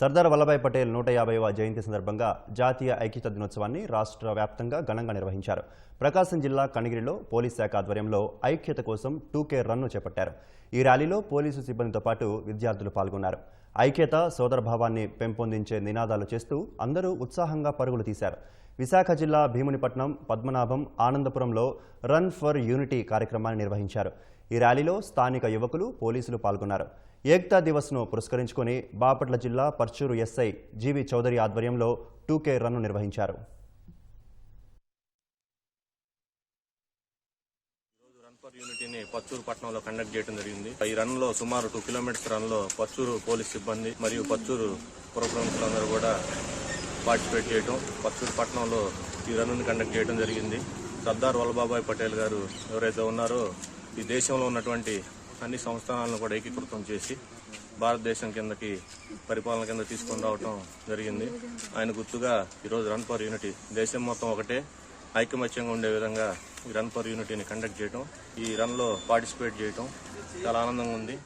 సర్దార్ వల్లభాయ్ పటేల్ 150వ జయంతి సందర్భంగా జాతీయ ఐక్యతా దినోత్సవాన్ని రాష్ట్ర వ్యాప్తంగా ఘనంగా నిర్వహించారు. ప్రకాశం జిల్లా కనిగిరిలో పోలీస్ శాఖ ఆధ్వర్యంలో ఐక్యత కోసం 2K రన్ను చేపట్టారు. ఈ ర్యాలీలో పోలీసు సిబ్బందితో పాటు విద్యార్థులు పాల్గొన్నారు. ఐక్యత, సోదరభావాన్ని పెంపొందించే నినాదాలు చేస్తూ అందరూ ఉత్సాహంగా పరుగులు తీశారు. విశాఖ జిల్లా భీమునిపట్నం, పద్మనాభం, ఆనందపురంలో రన్ ఫర్ యూనిటీ కార్యక్రమాన్ని నిర్వహించారు. ఈ ర్యాలీలో స్థానిక యువకులు, పోలీసులు పాల్గొన్నారు. ఏక్తా దివస్ను పురస్కరించుకుని బాపట్ల జిల్లా పర్చూరు ఎస్ఐ జీవి చౌదరి ఆధ్వర్యంలో 2K రన్ను నిర్వహించారు. రన్ ఫర్ యూనిటీని పర్చూరు పట్టణంలో కండక్ట్ చేయడం జరిగింది. ఈ రన్ లో సుమారు 2 కిలోమీటర్స్ రన్ లో పర్చూరు పోలీస్ సిబ్బంది మరియు పర్చూరు పుర ప్రముఖులందరూ కూడా పార్టిసిపేట్ చేయడం, పర్చూరు పట్టణంలో ఈ రన్ను కండక్ట్ చేయడం జరిగింది. సర్దార్ వల్లభాయ్ పటేల్ గారు ఎవరైతే ఉన్నారో ఈ దేశంలో ఉన్నటువంటి అన్ని సంస్థానాలను కూడా ఏకీకృతం చేసి భారతదేశం కిందకి పరిపాలన కింద తీసుకొని రావడం జరిగింది. ఆయన గుర్తుగా ఈరోజు రన్ ఫర్ యూనిటీ, దేశం మొత్తం ఒకటే ఐకమత్యంగా ఉండే విధంగా ఈ రన్ ఫర్ యూనిటీని కండక్ట్ చేయడం, ఈ రన్లో పార్టిసిపేట్ చేయడం చాలా ఆనందంగా ఉంది.